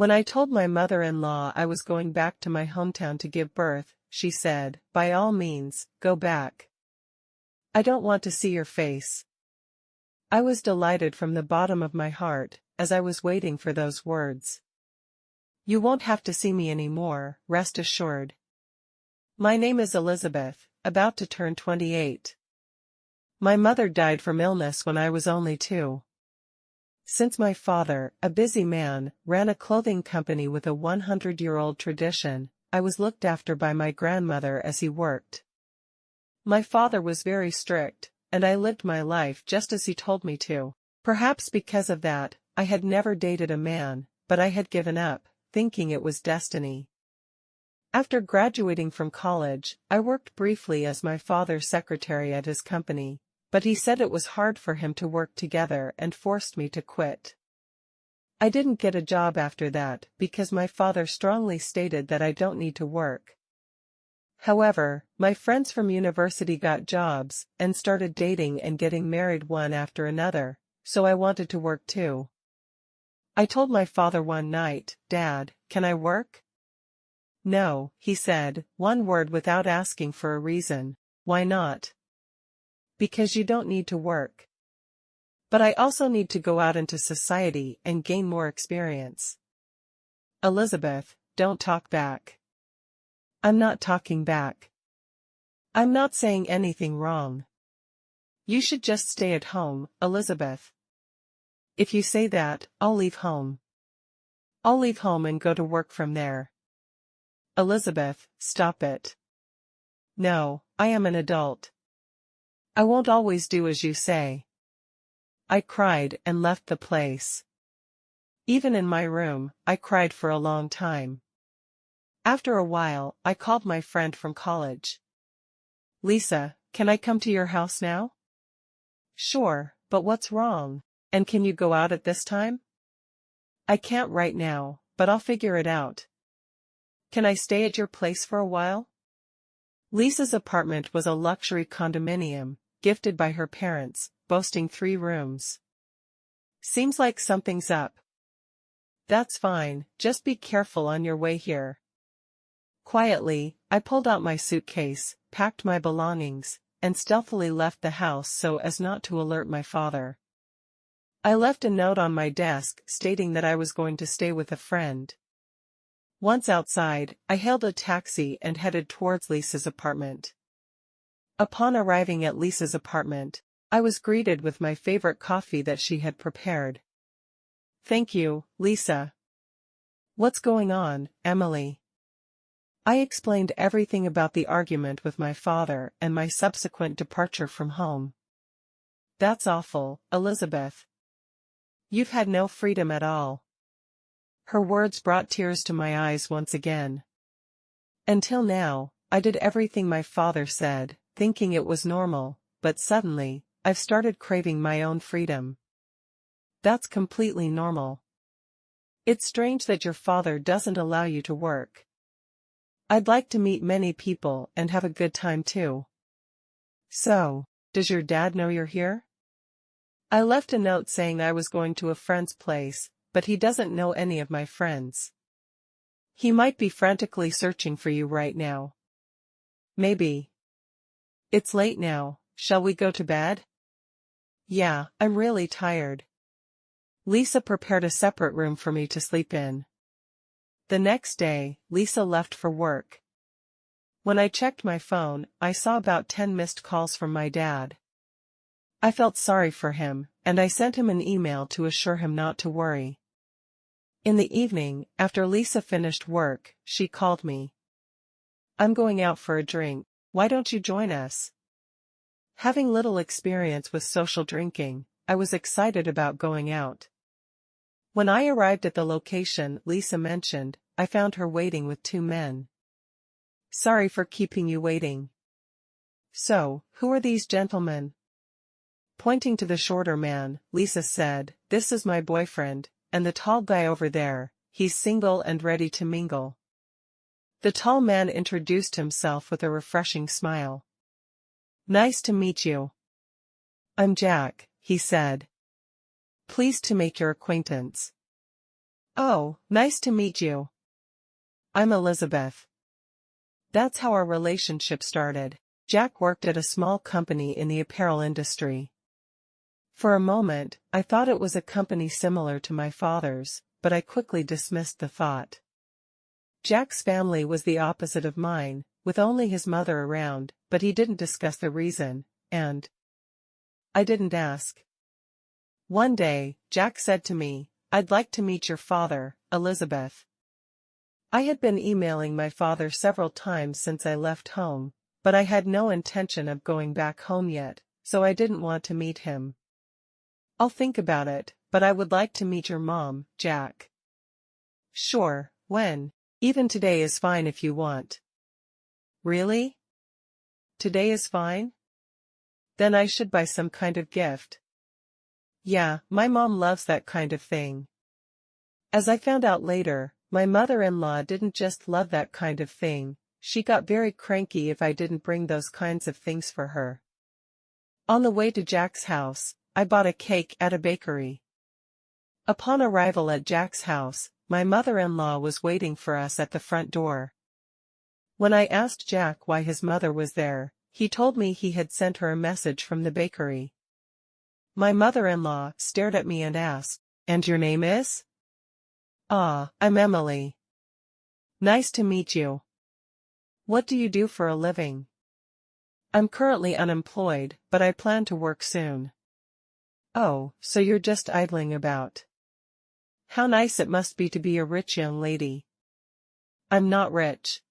When I told my mother-in-law I was going back to my hometown to give birth, she said, "By all means, go back. I don't want to see your face." I was delighted from the bottom of my heart, as I was waiting for those words. "You won't have to see me anymore, rest assured. My name is Elizabeth, about to turn 28. My mother died from illness when I was only 2. Since my father, a busy man, ran a clothing company with a 100-year-old tradition, I was looked after by my grandmother as he worked. My father was very strict, and I lived my life just as he told me to. Perhaps because of that, I had never dated a man, but I had given up, thinking it was destiny. After graduating from college, I worked briefly as my father's secretary at his company, but he said it was hard for him to work together and forced me to quit. I didn't get a job after that because my father strongly stated that I don't need to work. However, my friends from university got jobs and started dating and getting married one after another, so I wanted to work too. I told my father one night, "Dad, can I work?" "No," he said, one word without asking for a reason. "Why not?" "Because you don't need to work." "But I also need to go out into society and gain more experience." "Elizabeth, don't talk back." "I'm not talking back. I'm not saying anything wrong. You should just stay at home, Elizabeth." "If you say that, I'll leave home. I'll leave home and go to work from there." "Elizabeth, stop it." "No, I am an adult. I won't always do as you say." I cried and left the place. Even in my room, I cried for a long time. After a while, I called my friend from college. "Lisa, can I come to your house now?" "Sure, but what's wrong? And can you go out at this time?" "I can't right now, but I'll figure it out." "Can I stay at your place for a while?" Lisa's apartment was a luxury condominium, gifted by her parents, boasting 3 rooms. "Seems like something's up." "That's fine, just be careful on your way here." Quietly, I pulled out my suitcase, packed my belongings, and stealthily left the house so as not to alert my father. I left a note on my desk stating that I was going to stay with a friend. Once outside, I hailed a taxi and headed towards Lisa's apartment. Upon arriving at Lisa's apartment, I was greeted with my favorite coffee that she had prepared. "Thank you, Lisa." "What's going on, Emily?" I explained everything about the argument with my father and my subsequent departure from home. "That's awful, Elizabeth. You've had no freedom at all." Her words brought tears to my eyes once again. Until now, I did everything my father said, thinking it was normal, but suddenly, I've started craving my own freedom. That's completely normal. It's strange that your father doesn't allow you to work. I'd like to meet many people and have a good time too. So, does your dad know you're here? I left a note saying I was going to a friend's place, but he doesn't know any of my friends. He might be frantically searching for you right now. Maybe. It's late now, shall we go to bed? Yeah, I'm really tired. Lisa prepared a separate room for me to sleep in. The next day, Lisa left for work. When I checked my phone, I saw about 10 missed calls from my dad. I felt sorry for him, and I sent him an email to assure him not to worry. In the evening, after Lisa finished work, she called me. "I'm going out for a drink, why don't you join us?" Having little experience with social drinking, I was excited about going out. When I arrived at the location Lisa mentioned, I found her waiting with 2 men. "Sorry for keeping you waiting." "So, who are these gentlemen?" Pointing to the shorter man, Lisa said, "This is my boyfriend, and the tall guy over there, he's single and ready to mingle." The tall man introduced himself with a refreshing smile. "Nice to meet you. I'm Jack," he said. "Pleased to make your acquaintance." Oh, nice to meet you. I'm Elizabeth. That's how our relationship started. Jack worked at a small company in the apparel industry. For a moment, I thought it was a company similar to my father's, but I quickly dismissed the thought. Jack's family was the opposite of mine, with only his mother around, but he didn't discuss the reason, and I didn't ask. One day, Jack said to me, "I'd like to meet your father, Elizabeth." I had been emailing my father several times since I left home, but I had no intention of going back home yet, so I didn't want to meet him. "I'll think about it, but I would like to meet your mom, Jack." "Sure, when? Even today is fine if you want." "Really? Today is fine? Then I should buy some kind of gift." "Yeah, my mom loves that kind of thing." As I found out later, my mother-in-law didn't just love that kind of thing, she got very cranky if I didn't bring those kinds of things for her. On the way to Jack's house, I bought a cake at a bakery. Upon arrival at Jack's house, my mother-in-law was waiting for us at the front door. When I asked Jack why his mother was there, he told me he had sent her a message from the bakery. My mother-in-law stared at me and asked, "And your name is?" "Ah, I'm Emily." "Nice to meet you. What do you do for a living?" "I'm currently unemployed, but I plan to work soon." "Oh, so you're just idling about. How nice it must be to be a rich young lady." "I'm not rich.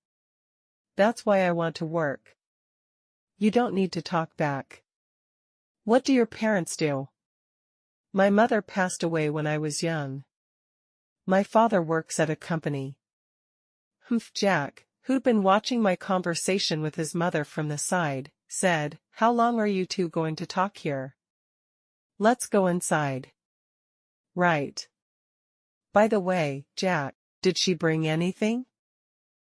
That's why I want to work." "You don't need to talk back. What do your parents do?" "My mother passed away when I was young. My father works at a company." Humph. Jack, who'd been watching my conversation with his mother from the side, said, "How long are you two going to talk here? Let's go inside." "Right. By the way, Jack, did she bring anything?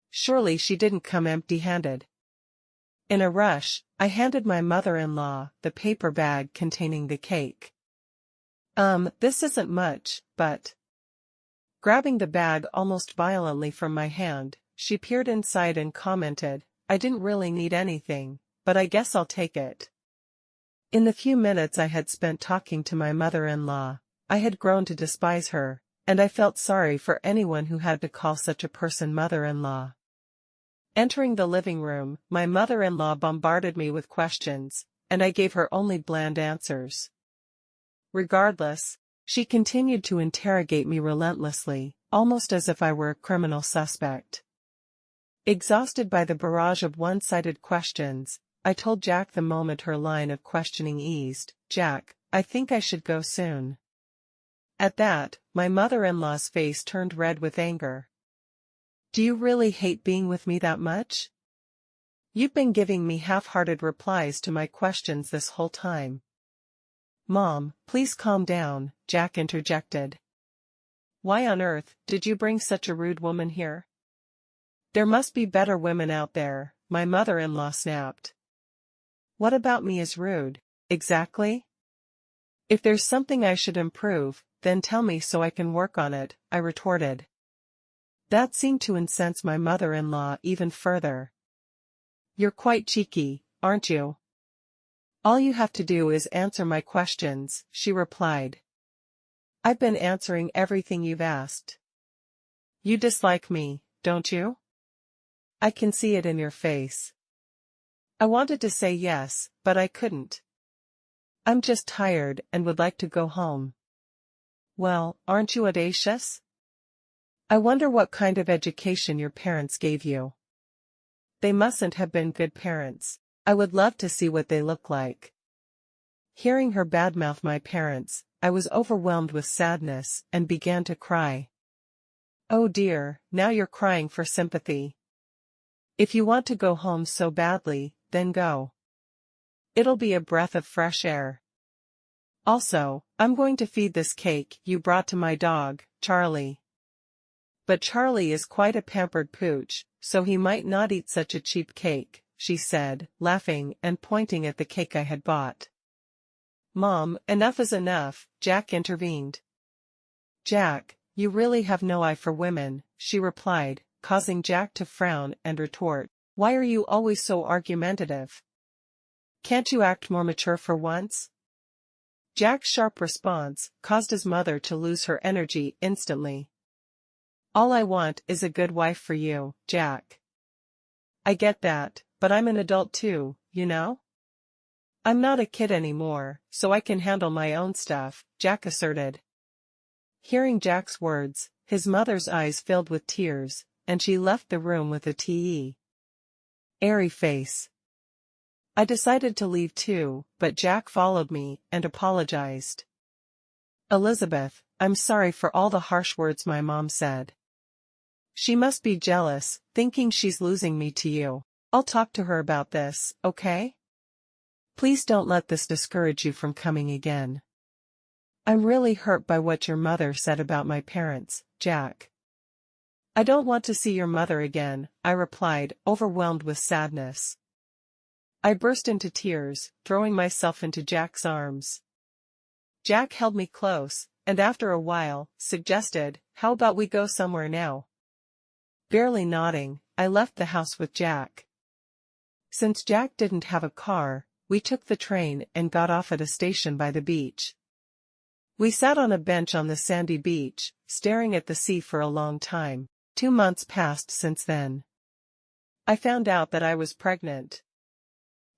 Surely she didn't come empty-handed." In a rush, I handed my mother-in-law the paper bag containing the cake. This isn't much, but..." Grabbing the bag almost violently from my hand, she peered inside and commented, "I didn't really need anything, but I guess I'll take it." In the few minutes I had spent talking to my mother-in-law, I had grown to despise her, and I felt sorry for anyone who had to call such a person mother-in-law. Entering the living room, my mother-in-law bombarded me with questions, and I gave her only bland answers. Regardless, she continued to interrogate me relentlessly, almost as if I were a criminal suspect. Exhausted by the barrage of one-sided questions, I told Jack the moment her line of questioning eased, "Jack, I think I should go soon." At that, my mother-in-law's face turned red with anger. "Do you really hate being with me that much? You've been giving me half-hearted replies to my questions this whole time." "Mom, please calm down," Jack interjected. "Why on earth did you bring such a rude woman here?" "There must be better women out there," my mother-in-law snapped. "What about me is rude, exactly? If there's something I should improve, then tell me so I can work on it," I retorted. That seemed to incense my mother-in-law even further. "You're quite cheeky, aren't you? All you have to do is answer my questions," she replied. "I've been answering everything you've asked." "You dislike me, don't you? I can see it in your face." I wanted to say yes, but I couldn't. "I'm just tired and would like to go home." "Well, aren't you audacious? I wonder what kind of education your parents gave you. They mustn't have been good parents. I would love to see what they look like." Hearing her badmouth my parents, I was overwhelmed with sadness and began to cry. "Oh dear, now you're crying for sympathy. If you want to go home so badly, then go. It'll be a breath of fresh air. Also, I'm going to feed this cake you brought to my dog, Charlie. But Charlie is quite a pampered pooch, so he might not eat such a cheap cake," she said, laughing and pointing at the cake I had bought. "Mom, enough is enough," Jack intervened. "Jack, you really have no eye for women, she replied, causing Jack to frown and retort. Why are you always so argumentative? Can't you act more mature for once? Jack's sharp response caused his mother to lose her energy instantly. All I want is a good wife for you, Jack. I get that, but I'm an adult too, you know? I'm not a kid anymore, so I can handle my own stuff, Jack asserted. Hearing Jack's words, his mother's eyes filled with tears, and she left the room with a airy face. I decided to leave too, but Jack followed me and apologized. Elizabeth, I'm sorry for all the harsh words my mom said. She must be jealous, thinking she's losing me to you. I'll talk to her about this, okay? Please don't let this discourage you from coming again. I'm really hurt by what your mother said about my parents, Jack. I don't want to see your mother again, I replied, overwhelmed with sadness. I burst into tears, throwing myself into Jack's arms. Jack held me close, and after a while, suggested, how about we go somewhere now? Barely nodding, I left the house with Jack. Since Jack didn't have a car, we took the train and got off at a station by the beach. We sat on a bench on the sandy beach, staring at the sea for a long time. 2 months passed since then. I found out that I was pregnant.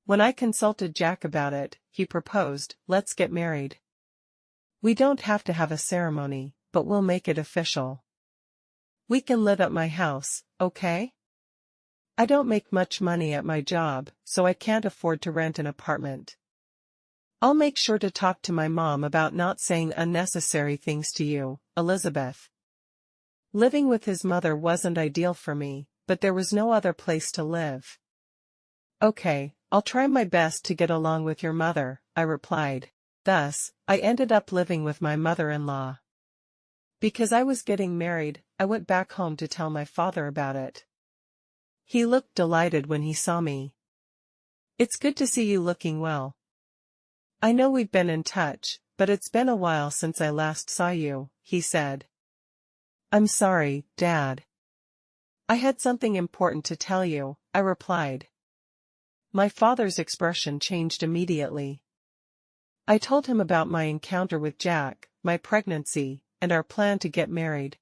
When I consulted Jack about it, he proposed, let's get married. We don't have to have a ceremony, but we'll make it official. We can live at my house, okay? I don't make much money at my job, so I can't afford to rent an apartment. I'll make sure to talk to my mom about not saying unnecessary things to you, Elizabeth. Living with his mother wasn't ideal for me, but there was no other place to live. Okay, I'll try my best to get along with your mother, I replied. Thus, I ended up living with my mother-in-law. Because I was getting married, I went back home to tell my father about it. He looked delighted when he saw me. It's good to see you looking well. I know we've been in touch, but it's been a while since I last saw you, he said. I'm sorry, Dad. I had something important to tell you, I replied. My father's expression changed immediately. I told him about my encounter with Jack, my pregnancy, and our plan to get married.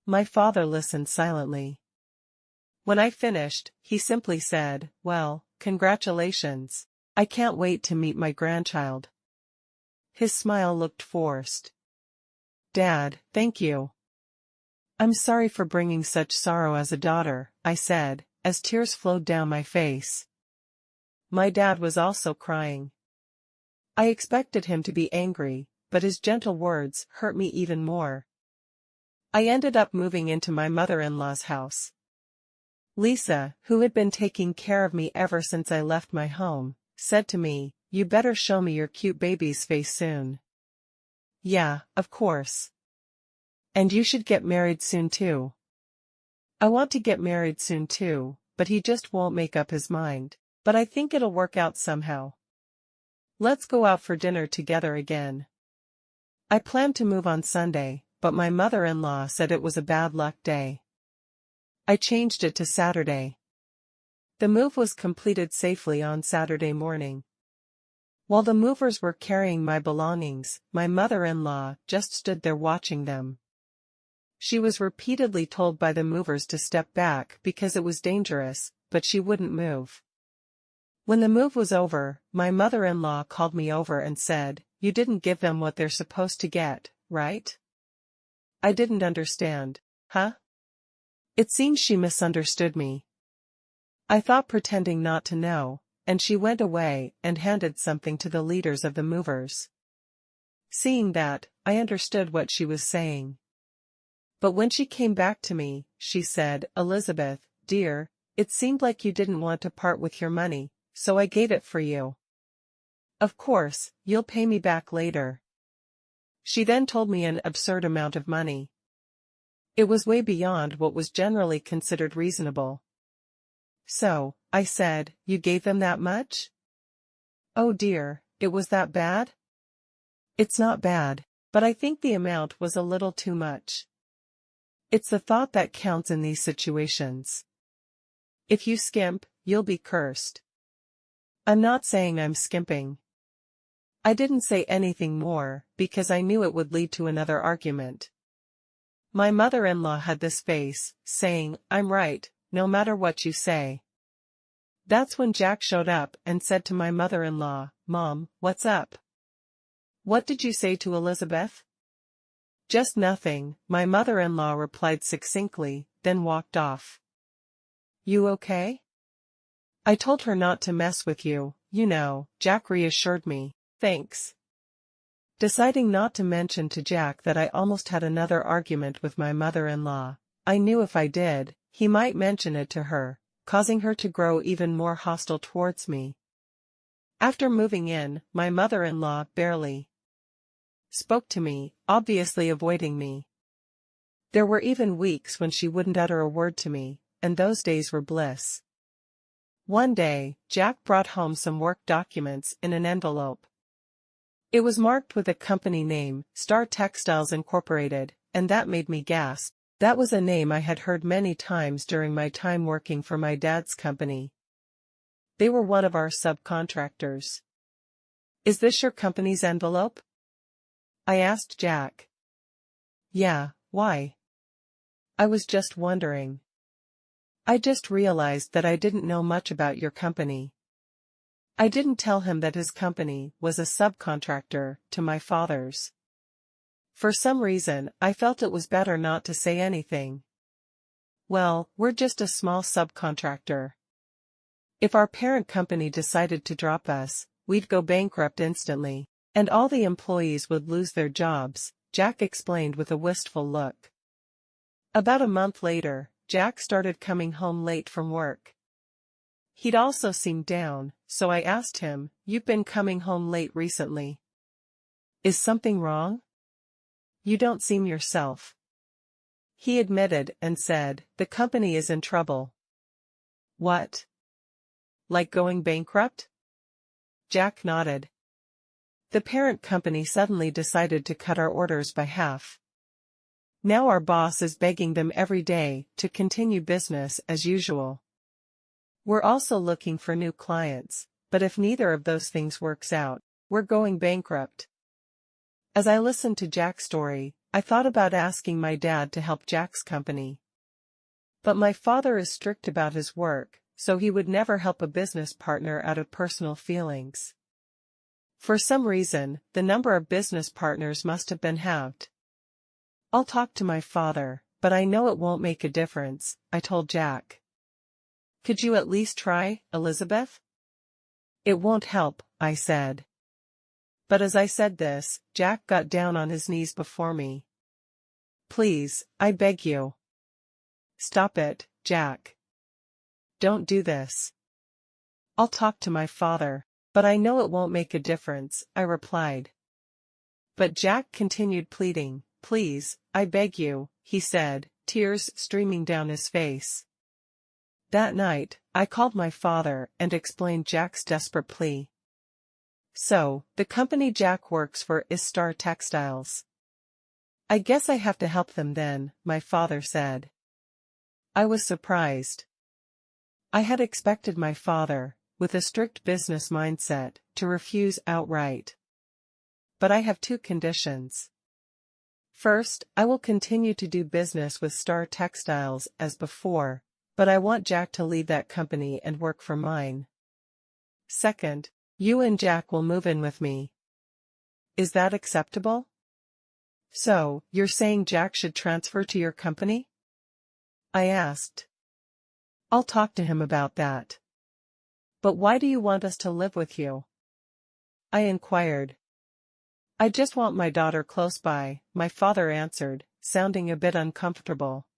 My father listened silently. When I finished, he simply said, well, congratulations. I can't wait to meet my grandchild. His smile looked forced. Dad, thank you. I'm sorry for bringing such sorrow as a daughter, I said, as tears flowed down my face. My dad was also crying. I expected him to be angry, but his gentle words hurt me even more. I ended up moving into my mother-in-law's house. Lisa, who had been taking care of me ever since I left my home, said to me, you better show me your cute baby's face soon. Yeah, of course. And you should get married soon too. I want to get married soon too, but he just won't make up his mind. But I think it'll work out somehow. Let's go out for dinner together again. I planned to move on Sunday, but my mother-in-law said it was a bad luck day. I changed it to Saturday. The move was completed safely on Saturday morning. While the movers were carrying my belongings, my mother-in-law just stood there watching them. She was repeatedly told by the movers to step back because it was dangerous, but she wouldn't move. When the move was over, my mother-in-law called me over and said, you didn't give them what they're supposed to get, right? I didn't understand. Huh? It seems she misunderstood me. I thought pretending not to know, and she went away and handed something to the leaders of the movers. Seeing that, I understood what she was saying. But when she came back to me, she said, Elizabeth, dear, it seemed like you didn't want to part with your money, so I gave it for you. Of course, you'll pay me back later. She then told me an absurd amount of money. It was way beyond what was generally considered reasonable. So, I said, you gave them that much? Oh dear, it was that bad? It's not bad. But I think the amount was a little too much. It's the thought that counts in these situations. If you skimp, you'll be cursed. I'm not saying I'm skimping. I didn't say anything more, because I knew it would lead to another argument. My mother-in-law had this face, saying, "I'm right, no matter what you say." That's when Jack showed up and said to my mother-in-law, "Mom, what's up? What did you say to Elizabeth?" "Just nothing," my mother-in-law replied succinctly, then walked off. "You okay?" "I told her not to mess with you, you know," Jack reassured me. "Thanks." Deciding not to mention to Jack that I almost had another argument with my mother-in-law, I knew if I did, he might mention it to her, causing her to grow even more hostile towards me. After moving in, my mother-in-law barely spoke to me, obviously avoiding me. There were even weeks when she wouldn't utter a word to me, and those days were bliss. One day, Jack brought home some work documents in an envelope. It was marked with a company name, Star Textiles Incorporated, and that made me gasp. That was a name I had heard many times during my time working for my dad's company. They were one of our subcontractors. "Is this your company's envelope?" I asked Jack. "Yeah, why?" "I was just wondering. I just realized that I didn't know much about your company." I didn't tell him that his company was a subcontractor to my father's. For some reason, I felt it was better not to say anything. "Well, we're just a small subcontractor. If our parent company decided to drop us, we'd go bankrupt instantly, and all the employees would lose their jobs," Jack explained with a wistful look. About a month later, Jack started coming home late from work. He'd also seemed down, so I asked him, "You've been coming home late recently. Is something wrong? You don't seem yourself." He admitted and said, "The company is in trouble." "What? Like going bankrupt?" Jack nodded. "The parent company suddenly decided to cut our orders by half. Now our boss is begging them every day to continue business as usual. We're also looking for new clients, but if neither of those things works out, we're going bankrupt." As I listened to Jack's story, I thought about asking my dad to help Jack's company. But my father is strict about his work, so he would never help a business partner out of personal feelings. For some reason, the number of business partners must have been halved. "I'll talk to my father, but I know it won't make a difference," I told Jack. "Could you at least try, Elizabeth?" "It won't help," I said. But as I said this, Jack got down on his knees before me. "Please, I beg you. Stop it, Jack. Don't do this." "I'll talk to my father, but I know it won't make a difference," I replied. But Jack continued pleading. "Please, I beg you," he said, tears streaming down his face. That night, I called my father and explained Jack's desperate plea. "So, the company Jack works for is Star Textiles. I guess I have to help them then," my father said. I was surprised. I had expected my father, with a strict business mindset, to refuse outright. "But I have two conditions. First, I will continue to do business with Star Textiles as before, but I want Jack to leave that company and work for mine. Second, you and Jack will move in with me. Is that acceptable?" "So, you're saying Jack should transfer to your company?" I asked. "I'll talk to him about that." "But why do you want us to live with you?" I inquired. "I just want my daughter close by," my father answered, sounding a bit uncomfortable.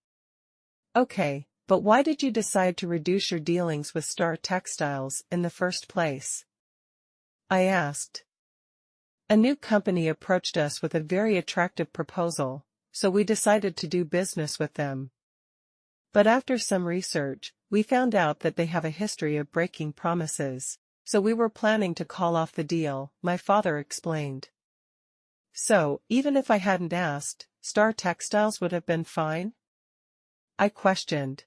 "Okay, but why did you decide to reduce your dealings with Star Textiles in the first place?" I asked. "A new company approached us with a very attractive proposal, so we decided to do business with them. But after some research, we found out that they have a history of breaking promises, so we were planning to call off the deal," my father explained. So, even if I hadn't asked, Star Textiles would have been fine? I questioned.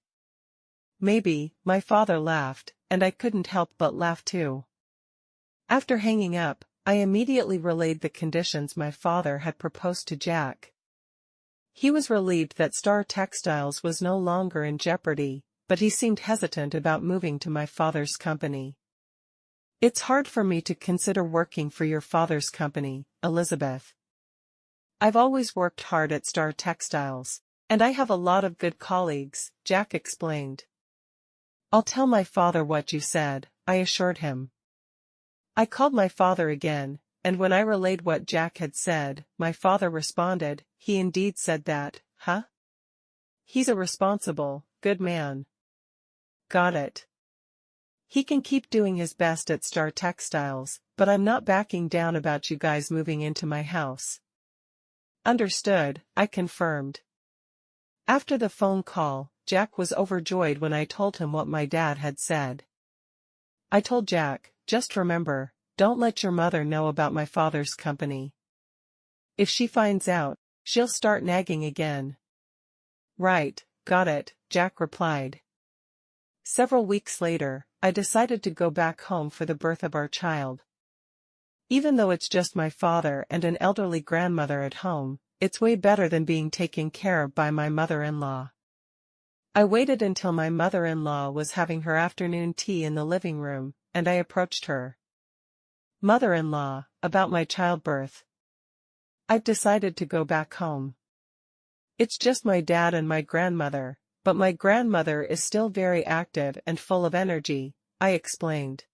Maybe, my father laughed, and I couldn't help but laugh too. After hanging up, I immediately relayed the conditions my father had proposed to Jack. He was relieved that Star Textiles was no longer in jeopardy, but he seemed hesitant about moving to my father's company. It's hard for me to consider working for your father's company, Elizabeth. I've always worked hard at Star Textiles, and I have a lot of good colleagues, Jack explained. I'll tell my father what you said, I assured him. I called my father again, and when I relayed what Jack had said, my father responded, he indeed said that, huh? He's a responsible, good man. Got it. He can keep doing his best at Star Textiles, but I'm not backing down about you guys moving into my house. Understood, I confirmed. After the phone call, Jack was overjoyed when I told him what my dad had said. I told Jack, just remember, don't let your mother know about my father's company. If she finds out, she'll start nagging again. Right, got it, Jack replied. Several weeks later, I decided to go back home for the birth of our child. Even though it's just my father and an elderly grandmother at home, it's way better than being taken care of by my mother-in-law. I waited until my mother-in-law was having her afternoon tea in the living room, and I approached her. Mother-in-law, about my childbirth. I've decided to go back home. It's just my dad and my grandmother, but my grandmother is still very active and full of energy, I explained.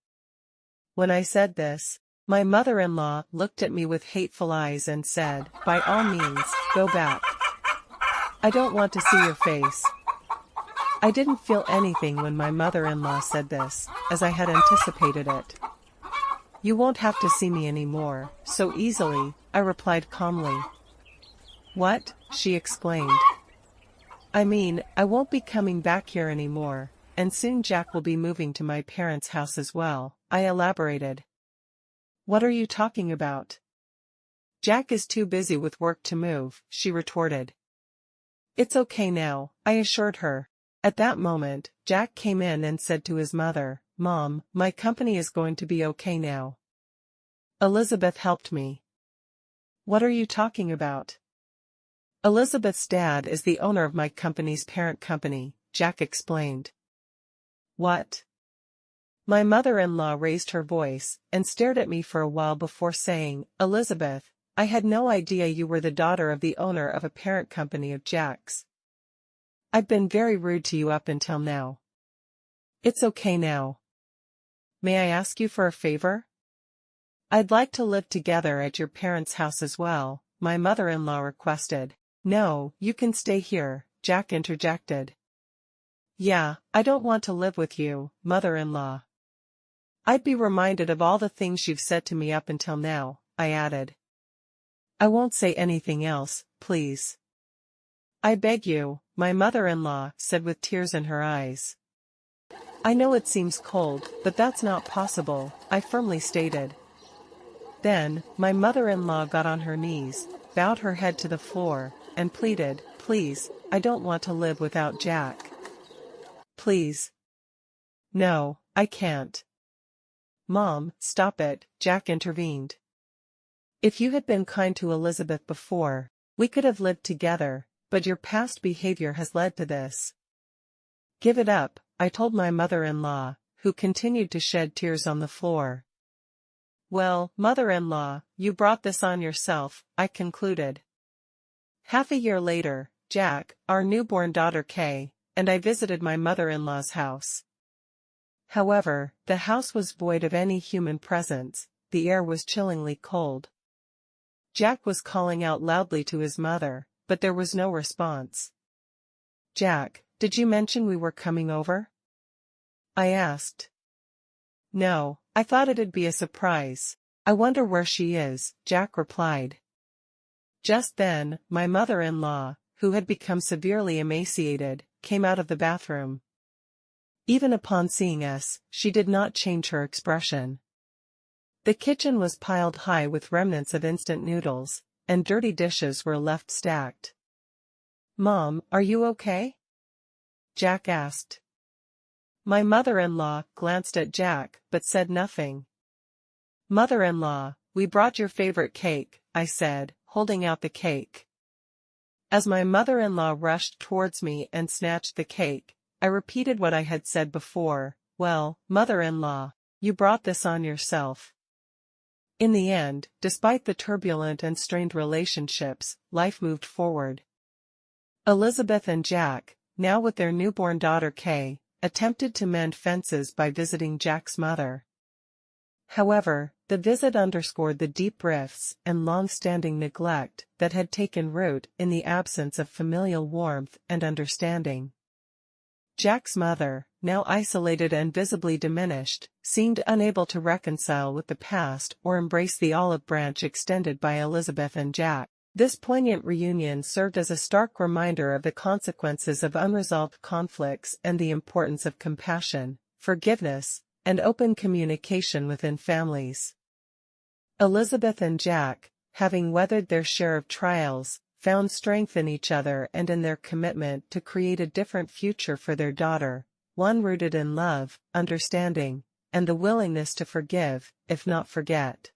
When I said this, my mother-in-law looked at me with hateful eyes and said, by all means, go back. I don't want to see your face. I didn't feel anything when my mother-in-law said this, as I had anticipated it. You won't have to see me anymore, so easily, I replied calmly. What? She explained. I mean, I won't be coming back here anymore, and soon Jack will be moving to my parents' house as well, I elaborated. What are you talking about? Jack is too busy with work to move, she retorted. It's okay now, I assured her. At that moment, Jack came in and said to his mother, Mom, my company is going to be okay now. Elizabeth helped me. What are you talking about? Elizabeth's dad is the owner of my company's parent company, Jack explained. What? My mother-in-law raised her voice and stared at me for a while before saying, Elizabeth, I had no idea you were the daughter of the owner of a parent company of Jack's. I've been very rude to you up until now. It's okay now. May I ask you for a favor? I'd like to live together at your parents' house as well, my mother-in-law requested. No, you can stay here, Jack interjected. Yeah, I don't want to live with you, mother-in-law. I'd be reminded of all the things you've said to me up until now, I added. I won't say anything else, please. I beg you, my mother-in-law said with tears in her eyes. I know it seems cold, but that's not possible, I firmly stated. Then, my mother-in-law got on her knees, bowed her head to the floor, and pleaded, Please, I don't want to live without Jack. Please. No, I can't. Mom, stop it, Jack intervened. If you had been kind to Elizabeth before, we could have lived together, but your past behavior has led to this. Give it up, I told my mother-in-law, who continued to shed tears on the floor. Well, mother-in-law, you brought this on yourself, I concluded. Half a year later, Jack, our newborn daughter Kay, and I visited my mother-in-law's house. However, the house was void of any human presence, the air was chillingly cold. Jack was calling out loudly to his mother, but there was no response. Jack, did you mention we were coming over? I asked. No, I thought it'd be a surprise. I wonder where she is, Jack replied. Just then, my mother-in-law, who had become severely emaciated, came out of the bathroom. Even upon seeing us, she did not change her expression. The kitchen was piled high with remnants of instant noodles, and dirty dishes were left stacked. "Mom, are you okay?" Jack asked. My mother-in-law glanced at Jack but said nothing. "Mother-in-law, we brought your favorite cake," I said, holding out the cake. As my mother-in-law rushed towards me and snatched the cake, I repeated what I had said before, "Well, mother-in-law, you brought this on yourself." In the end, despite the turbulent and strained relationships, life moved forward. Elizabeth and Jack, now with their newborn daughter Kay, attempted to mend fences by visiting Jack's mother. However, the visit underscored the deep rifts and long-standing neglect that had taken root in the absence of familial warmth and understanding. Jack's mother, now isolated and visibly diminished, seemed unable to reconcile with the past or embrace the olive branch extended by Elizabeth and Jack. This poignant reunion served as a stark reminder of the consequences of unresolved conflicts and the importance of compassion, forgiveness, and open communication within families. Elizabeth and Jack, having weathered their share of trials, found strength in each other and in their commitment to create a different future for their daughter, one rooted in love, understanding, and the willingness to forgive, if not forget.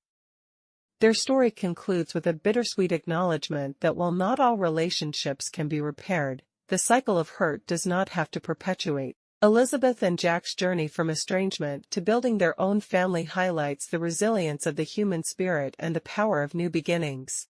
Their story concludes with a bittersweet acknowledgement that while not all relationships can be repaired, the cycle of hurt does not have to perpetuate. Elizabeth and Jack's journey from estrangement to building their own family highlights the resilience of the human spirit and the power of new beginnings.